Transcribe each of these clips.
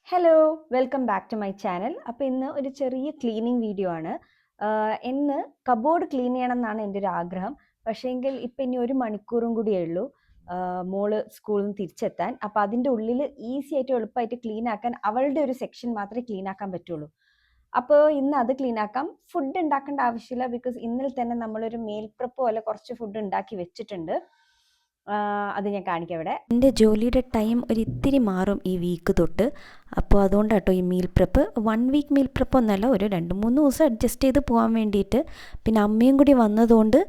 Hello welcome back to my channel. അപ്പോൾ ഇന്ന് ഒരു ചെറിയ ക്ലീനിങ് വീഡിയോ ആണ്. ഇന്ന് കബോർഡ് ക്ലീൻ ചെയ്യണം എന്നാണ് എൻ്റെ ഒരു ആഗ്രഹം. പക്ഷേങ്കിൽ ഇപ്പം ഇനി ഒരു മണിക്കൂറും കൂടിയേ ഉള്ളൂ മോള് സ്കൂളിൽ നിന്ന് തിരിച്ചെത്താൻ. അപ്പോൾ അതിൻ്റെ ഉള്ളിൽ ഈസി ആയിട്ട് എളുപ്പമായിട്ട് ക്ലീൻ ആക്കാൻ അവളുടെ ഒരു സെക്ഷൻ മാത്രമേ ക്ലീൻ ആക്കാൻ പറ്റുള്ളൂ. അപ്പോൾ ഇന്ന് അത് ക്ലീൻ ആക്കാം. ഫുഡ് ഉണ്ടാക്കേണ്ട ആവശ്യമില്ല, ബിക്കോസ് ഇന്നലെ തന്നെ നമ്മളൊരു മീൽ പ്രെപ്പ് പോലെ കുറച്ച് ഫുഡ് ഉണ്ടാക്കി വെച്ചിട്ടുണ്ട്. അത് ഞാൻ കാണിക്കാം ഇവിടെ. എൻ്റെ ജോലിയുടെ ടൈം ഒരിത്തിരി മാറും ഈ വീക്ക് തൊട്ട്. അപ്പോൾ അതുകൊണ്ടാട്ടോ ഈ meal prep. 1 week meal prep ഒന്നല്ല, ഒരു 2-3 ദിവസം അഡ്ജസ്റ്റ് ചെയ്ത് പോകാൻ വേണ്ടിയിട്ട്. പിന്നെ അമ്മയും കൂടി വന്നതുകൊണ്ട്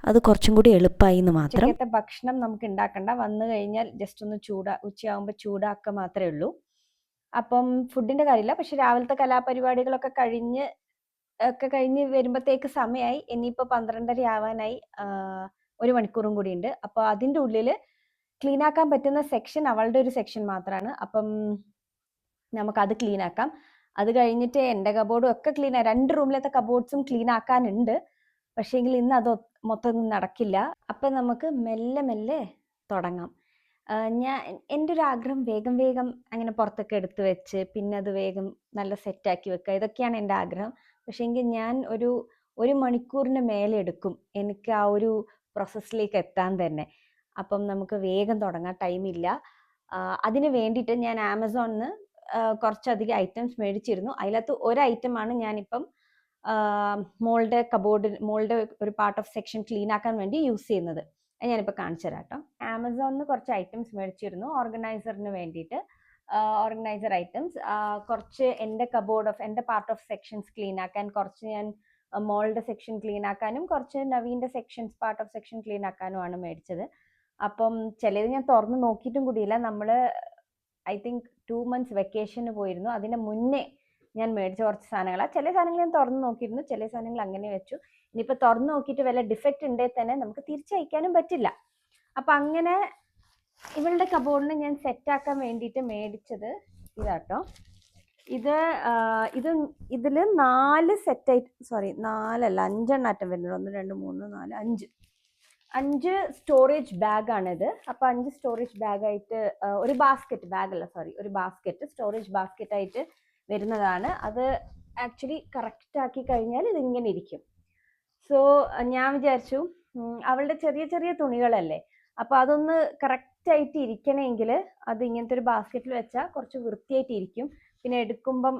അത് കുറച്ചും കൂടി എളുപ്പമായി എന്ന് മാത്രം. ഉച്ചക്കത്തെ ഭക്ഷണം നമുക്ക് ഉണ്ടാക്കണ്ട, വന്നു കഴിഞ്ഞാൽ ജസ്റ്റ് ഒന്ന് ഉച്ചയാകുമ്പോൾ ചൂടാക്കുക മാത്രമേ ഉള്ളൂ. അപ്പം ഫുഡിൻ്റെ കാര്യമില്ല. പക്ഷെ രാവിലത്തെ കലാപരിപാടികളൊക്കെ കഴിഞ്ഞ് വരുമ്പോഴത്തേക്ക് സമയമായി. ഇനിയിപ്പോൾ 12:30 ആവാനായി. 1 മണിക്കൂറും കൂടി ഉണ്ട്. അപ്പോൾ അതിൻ്റെ ഉള്ളിൽ ക്ലീൻ ആക്കാൻ പറ്റുന്ന സെക്ഷൻ അവളുടെ ഒരു സെക്ഷൻ മാത്രമാണ്. അപ്പം നമുക്കത് ക്ലീൻ ആക്കാം. അത് കഴിഞ്ഞിട്ട് എൻ്റെ കബോർഡും ഒക്കെ ക്ലീൻ 2 റൂമിലത്തെ കബോർഡ്സും ക്ലീൻ ആക്കാനുണ്ട്. പക്ഷേങ്കിൽ ഇന്ന് അത് മൊത്തം നടക്കില്ല. അപ്പം നമുക്ക് മെല്ലെ മെല്ലെ തുടങ്ങാം. എൻ്റെ ഒരു ആഗ്രഹം വേഗം അങ്ങനെ പുറത്തൊക്കെ എടുത്ത് വെച്ച് പിന്നെ അത് വേഗം നല്ല സെറ്റാക്കി വെക്കുക, ഇതൊക്കെയാണ് എൻ്റെ ആഗ്രഹം. പക്ഷേങ്കിൽ ഞാൻ ഒരു മണിക്കൂറിന് മേലെ എടുക്കും എനിക്ക് ആ ഒരു പ്രോസസ്സിലേക്ക് എത്താൻ തന്നെ. അപ്പം നമുക്ക് വേഗം തുടങ്ങാം, ടൈമില്ല. അതിന് വേണ്ടിയിട്ട് ഞാൻ ആമസോണിൽ നിന്ന് കുറച്ചധികം ഐറ്റംസ് മേടിച്ചിരുന്നു. അതിനകത്ത് ഒരു ഐറ്റമാണ് ഞാനിപ്പം മോളുടെ ഒരു പാർട്ട് ഓഫ് സെക്ഷൻ ക്ലീൻ ആക്കാൻ വേണ്ടി യൂസ് ചെയ്യുന്നത്. അത് ഞാനിപ്പോൾ കാണിച്ചു തരാം കേട്ടോ. ആമസോണിൽ നിന്ന് കുറച്ച് ഐറ്റംസ് മേടിച്ചിരുന്നു ഓർഗനൈസറിന് വേണ്ടിയിട്ട്. ഓർഗനൈസർ ഐറ്റംസ് കുറച്ച് എൻ്റെ എൻ്റെ പാർട്ട് ഓഫ് സെക്ഷൻസ് ക്ലീൻ ആക്കാൻ, കുറച്ച് ഞാൻ മോളുടെ സെക്ഷൻ ക്ലീൻ ആക്കാനും, കുറച്ച് നവീൻ്റെ പാർട്ട് ഓഫ് സെക്ഷൻ ക്ലീൻ ആക്കാനുമാണ് മേടിച്ചത്. അപ്പം ചിലത് ഞാൻ തുറന്ന് നോക്കിയിട്ടും കൂടിയില്ല. നമ്മൾ ഐ തിങ്ക് 2 months വെക്കേഷന് പോയിരുന്നു. അതിന് മുന്നേ ഞാൻ മേടിച്ച കുറച്ച് സാധനങ്ങളാണ്. ചില സാധനങ്ങൾ ഞാൻ തുറന്ന് നോക്കിയിരുന്നു, ചില സാധനങ്ങൾ അങ്ങനെ വെച്ചു. ഇനിയിപ്പോൾ തുറന്ന് നോക്കിയിട്ട് വല്ല ഡിഫക്റ്റ് ഉണ്ടെങ്കിൽ തന്നെ നമുക്ക് തിരിച്ചയക്കാനും പറ്റില്ല. അപ്പം അങ്ങനെ ഇവളുടെ കബോർഡിന് ഞാൻ സെറ്റാക്കാൻ വേണ്ടിയിട്ട് മേടിച്ചത് ഇതാട്ടോ. ഇതിൽ 4 സെറ്റായിട്ട്, 5 എണ്ണാറ്റം വരുന്നുണ്ട്. 1 2 3 4 5 സ്റ്റോറേജ് ബാഗാണിത്. അപ്പോൾ 5 സ്റ്റോറേജ് ബാഗായിട്ട് ഒരു ബാസ്ക്കറ്റ് സ്റ്റോറേജ് ബാസ്ക്കറ്റായിട്ട് വരുന്നതാണ്. അത് ആക്ച്വലി കറക്റ്റ് ആക്കി കഴിഞ്ഞാൽ ഇതിങ്ങനെ ഇരിക്കും. സോ ഞാൻ വിചാരിച്ചു അവളുടെ ചെറിയ ചെറിയ തുണികളല്ലേ, അപ്പോൾ അതൊന്ന് കറക്റ്റായിട്ട് ഇരിക്കണമെങ്കിൽ അത് ഇങ്ങനത്തെ ഒരു ബാസ്ക്കറ്റിൽ വെച്ചാൽ കുറച്ച് വൃത്തിയായിട്ട് ഇരിക്കും. പിന്നെ എടുക്കുമ്പം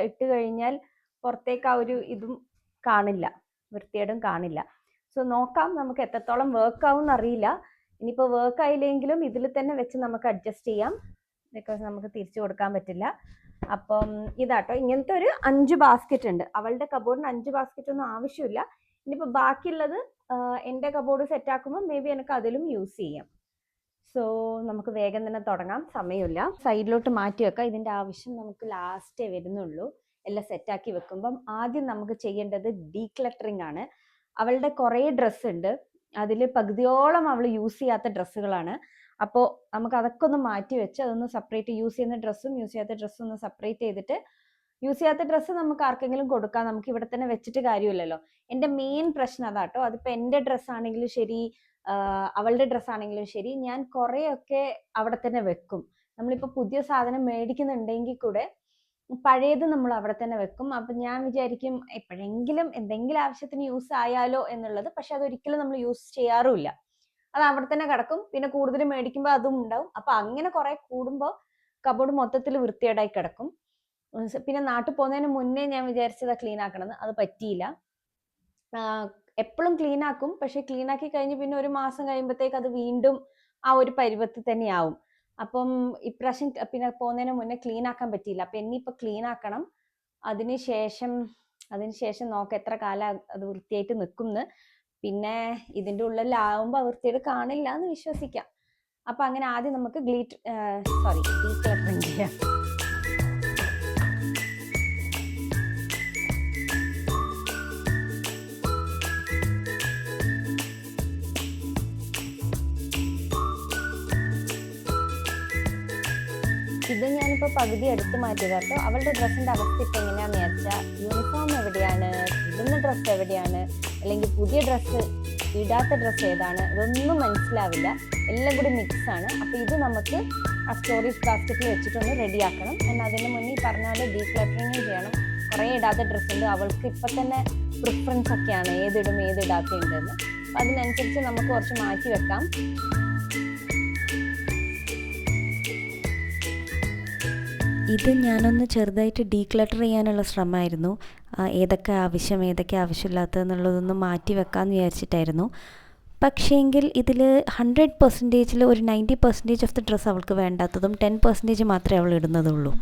ഇട്ട് കഴിഞ്ഞാൽ പുറത്തേക്ക് ആ ഒരു ഇതും കാണില്ല, വൃത്തിയേടും കാണില്ല. സോ നോക്കാം നമുക്ക് എത്രത്തോളം വർക്ക് ആവും എന്നറിയില്ല. ഇനിയിപ്പോൾ വർക്ക് ആയില്ലെങ്കിലും ഇതിൽ തന്നെ വെച്ച് നമുക്ക് അഡ്ജസ്റ്റ് ചെയ്യാം, ബിക്കോസ് നമുക്ക് തിരിച്ചു കൊടുക്കാൻ പറ്റില്ല. അപ്പം ഇതാട്ടോ, ഇങ്ങനത്തെ ഒരു 5 ബാസ്ക്കറ്റ് ഉണ്ട്. അവളുടെ കബോർഡിന് 5 ബാസ്ക്കറ്റ് ഒന്നും ആവശ്യമില്ല. ഇനിയിപ്പോൾ ബാക്കിയുള്ളത് എൻ്റെ കബോർഡ് സെറ്റാക്കുമ്പോൾ മേ ബി എനിക്ക് അതിലും യൂസ് ചെയ്യാം. സോ നമുക്ക് വേഗം തന്നെ തുടങ്ങാം, സമയമില്ല. സൈഡിലോട്ട് മാറ്റി വെക്കാം, ഇതിൻ്റെ ആവശ്യം നമുക്ക് ലാസ്റ്റേ വരുന്നുള്ളൂ എല്ലാം സെറ്റാക്കി വെക്കുമ്പം. ആദ്യം നമുക്ക് ചെയ്യേണ്ടത് ഡീക്ലട്ടറിങ് ആണ്. അവളുടെ കുറേ ഡ്രസ്സ് ഉണ്ട്, അതിൽ പകുതിയോളം അവൾ യൂസ് ചെയ്യാത്ത ഡ്രസ്സുകളാണ്. അപ്പോൾ നമുക്ക് അതൊക്കെ ഒന്ന് മാറ്റി വെച്ച് അതൊന്ന് സെപ്പറേറ്റ്, യൂസ് ചെയ്യുന്ന ഡ്രസ്സും യൂസ് ചെയ്യാത്ത ഡ്രസ്സും ഒന്ന് സെപ്പറേറ്റ് ചെയ്തിട്ട്, യൂസ് ചെയ്യാത്ത ഡ്രസ്സ് നമുക്ക് ആർക്കെങ്കിലും കൊടുക്കാം, നമുക്ക് ഇവിടെ തന്നെ വെച്ചിട്ട് കാര്യമില്ലല്ലോ. എൻ്റെ മെയിൻ പ്രശ്നം അതാട്ടോ. അതിപ്പോൾ എൻ്റെ ഡ്രസ്സാണെങ്കിലും ശരി, അവളുടെ ഡ്രസ്സാണെങ്കിലും ശരി, ഞാൻ കുറേയൊക്കെ അവിടെ തന്നെ വെക്കും. നമ്മളിപ്പോൾ പുതിയ സാധനം മേടിക്കുന്നുണ്ടെങ്കിൽ കൂടെ പഴയത് നമ്മൾ അവിടെ തന്നെ വെക്കും. അപ്പം ഞാൻ വിചാരിക്കും എപ്പോഴെങ്കിലും എന്തെങ്കിലും ആവശ്യത്തിന് യൂസ് ആയാലോ എന്നുള്ളത്. പക്ഷെ അതൊരിക്കലും നമ്മൾ യൂസ് ചെയ്യാറുമില്ല, അത് അവിടെ തന്നെ കിടക്കും. പിന്നെ കൂടുതൽ മേടിക്കുമ്പോൾ അതും ഉണ്ടാവും. അപ്പം അങ്ങനെ കുറെ കൂടുമ്പോൾ കബോർഡ് മൊത്തത്തിൽ വൃത്തികേടായി കിടക്കും. പിന്നെ നാട്ടിൽ പോകുന്നതിന് മുന്നേ ഞാൻ വിചാരിച്ചത് ക്ലീൻ ആക്കണമെന്ന്, അത് പറ്റിയില്ല. എപ്പോഴും ക്ലീൻ ആക്കും, പക്ഷെ ക്ലീൻ ആക്കി കഴിഞ്ഞ് പിന്നെ 1 മാസം കഴിയുമ്പോഴത്തേക്ക് അത് വീണ്ടും ആ ഒരു പരുവത്തിൽ തന്നെയാവും. അപ്പം ഇപ്രാവശ്യം പിന്നെ പോകുന്നതിന് മുന്നേ ക്ലീൻ ആക്കാൻ പറ്റിയില്ല. അപ്പം ഇനിയിപ്പോൾ ക്ലീൻ ആക്കണം. അതിനുശേഷം നോക്കാം എത്ര കാലം അത് വൃത്തിയായിട്ട് നിൽക്കുമെന്ന്. പിന്നെ ഇതിൻ്റെ ഉള്ളിലാവുമ്പോൾ വൃത്തിയായിട്ട് കാണില്ല എന്ന് വിശ്വസിക്കാം. അപ്പം അങ്ങനെ ആദ്യം നമുക്ക് ഡീക്ലട്ടറിങ് ചെയ്യാം. ഇത് ഞാനിപ്പോൾ പകുതി എടുത്ത് മാറ്റിയത് കേട്ടോ. അവളുടെ ഡ്രസ്സിൻ്റെ അവസ്ഥ ഇപ്പം എങ്ങനെയാണെന്ന് വെച്ചാൽ, യൂണിഫോം എവിടെയാണ്, ഇടുന്ന ഡ്രസ്സ് എവിടെയാണ്, അല്ലെങ്കിൽ പുതിയ ഡ്രസ്സ് ഇടാത്ത ഡ്രസ്സ് ഏതാണ്, ഇതൊന്നും മനസ്സിലാവില്ല, എല്ലാം കൂടി മിക്സാണ്. അപ്പോൾ ഇത് നമുക്ക് ആ സ്റ്റോറേജ് ബാസ്ക്കറ്റിൽ വെച്ചിട്ടൊന്ന് റെഡിയാക്കണം. എന്നാൽ അതിന് മുന്നേ പറഞ്ഞാൽ ഡീക്ലട്ടറിങ് ചെയ്യണം. കുറേ ഇടാത്ത ഡ്രസ്സുണ്ട്, അവൾക്ക് ഇപ്പം തന്നെ പ്രിഫറൻസ് ഒക്കെയാണ് ഏതിടും ഏതിടാത്തുണ്ടെന്ന്. അപ്പം അതിനനുസരിച്ച് നമുക്ക് കുറച്ച് മാറ്റി വെക്കാം. ഇത് ഞാനൊന്ന് ചെറുതായിട്ട് ഡീക്ലട്ടർ ചെയ്യാനുള്ള ശ്രമമായിരുന്നു. ഏതൊക്കെ ആവശ്യമില്ലാത്തതെന്നുള്ളതൊന്ന് മാറ്റി വെക്കാമെന്ന് വിചാരിച്ചിട്ടായിരുന്നു. പക്ഷേങ്കിൽ ഇതിൽ 100% ഒരു 90% ഓഫ് ദ ഡ്രസ്സ് അവൾക്ക് വേണ്ടാത്തതും 10% മാത്രമേ അവൾ ഇടുന്നതുള്ളൂ.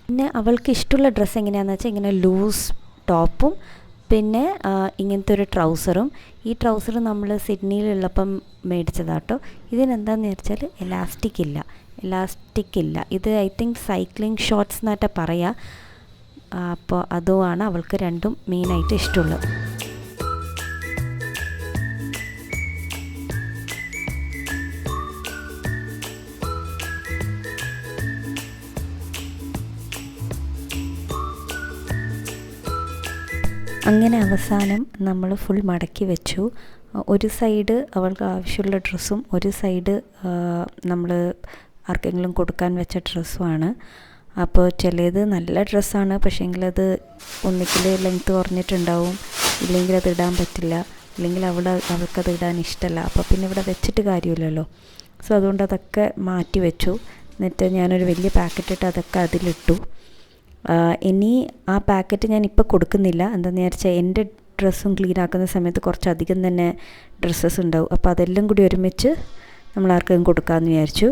പിന്നെ അവൾക്ക് ഇഷ്ടമുള്ള ഡ്രസ്സ് എങ്ങനെയാണെന്ന് വെച്ചാൽ ഇങ്ങനെ ലൂസ് ടോപ്പും പിന്നെ ഇങ്ങനത്തെ ഒരു ട്രൗസറും. ഈ ട്രൗസർ നമ്മൾ സിഡ്നിയിലുള്ളപ്പം മേടിച്ചതാട്ടോ. ഇതിനെന്താണെന്ന് വെച്ചാൽ എലാസ്റ്റിക് ഇല്ല. ഇത് ഐ തിങ്ക് സൈക്ലിംഗ് ഷോർട്സ് എന്നാട്ടാ പറയുക. അപ്പോൾ അതുമാണ് അവൾക്ക് രണ്ടും മെയിനായിട്ട് ഇഷ്ടമുള്ളത്. അങ്ങനെ അവസാനം നമ്മൾ ഫുൾ മടക്കി വെച്ചു. ഒരു സൈഡ് അവൾക്ക് ആവശ്യമുള്ള ഡ്രസ്സും ഒരു സൈഡ് നമ്മൾ ആർക്കെങ്കിലും കൊടുക്കാൻ വെച്ച ഡ്രസ്സുമാണ്. അപ്പോൾ ചിലത് നല്ല ഡ്രസ്സാണ്, പക്ഷേങ്കിൽ അത് ഒന്നിക്കിൽ ലെങ്ത്ത് കുറഞ്ഞിട്ടുണ്ടാവും, ഇല്ലെങ്കിൽ അത് ഇടാൻ പറ്റില്ല, ഇല്ലെങ്കിൽ അവൾക്കത് ഇടാൻ ഇഷ്ടമല്ല. അപ്പോൾ പിന്നെ ഇവിടെ വെച്ചിട്ട് കാര്യമില്ലല്ലോ. സോ അതുകൊണ്ട് അതൊക്കെ മാറ്റി വെച്ചു. എന്നിട്ട് ഞാനൊരു വലിയ പാക്കറ്റ് ഇട്ട് അതൊക്കെ അതിലിട്ടു. ഇനി ആ പാക്കറ്റ് ഞാൻ ഇപ്പോൾ കൊടുക്കുന്നില്ല. എന്താണെന്ന് വിചാരിച്ചാൽ എൻ്റെ ഡ്രസ്സും ക്ലീൻ ആക്കുന്ന സമയത്ത് കുറച്ചധികം തന്നെ ഡ്രസ്സസ് ഉണ്ടാവും. അപ്പോൾ അതെല്ലാം കൂടി ഒരുമിച്ച് നമ്മൾ ആർക്കും കൊടുക്കാമെന്ന് വിചാരിച്ചു.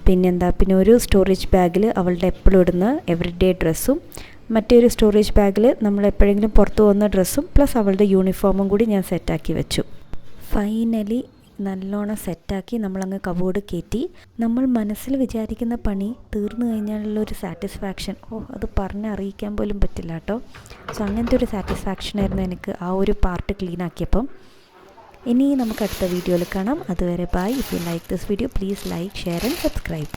പിന്നെ ഒരു സ്റ്റോറേജ് ബാഗിൽ അവളുടെ എപ്പോഴും ഇടുന്ന എവറിഡേ ഡ്രസ്സും മറ്റൊരു സ്റ്റോറേജ് ബാഗിൽ നമ്മൾ എപ്പോഴെങ്കിലും പുറത്ത് പോകുന്ന ഡ്രസ്സും പ്ലസ് അവളുടെ യൂണിഫോമും കൂടി ഞാൻ സെറ്റാക്കി വെച്ചു. ഫൈനലി നല്ലോണം സെറ്റാക്കി നമ്മളങ്ങ് കബോർഡ് കയറ്റി. നമ്മൾ മനസ്സിൽ വിചാരിക്കുന്ന പണി തീർന്നു കഴിഞ്ഞാലുള്ളൊരു സാറ്റിസ്ഫാക്ഷൻ, അത് പറഞ്ഞറിയിക്കാൻ പോലും പറ്റില്ല കേട്ടോ. സോ അങ്ങനത്തെ ഒരു സാറ്റിസ്ഫാക്ഷനായിരുന്നു എനിക്ക് ആ ഒരു പാർട്ട് ക്ലീൻ ആക്കിയപ്പം. ഇനി നമുക്ക് അടുത്ത വീഡിയോയിൽ കാണാം. അതുവരെ bye. If you like this video please like, share and subscribe.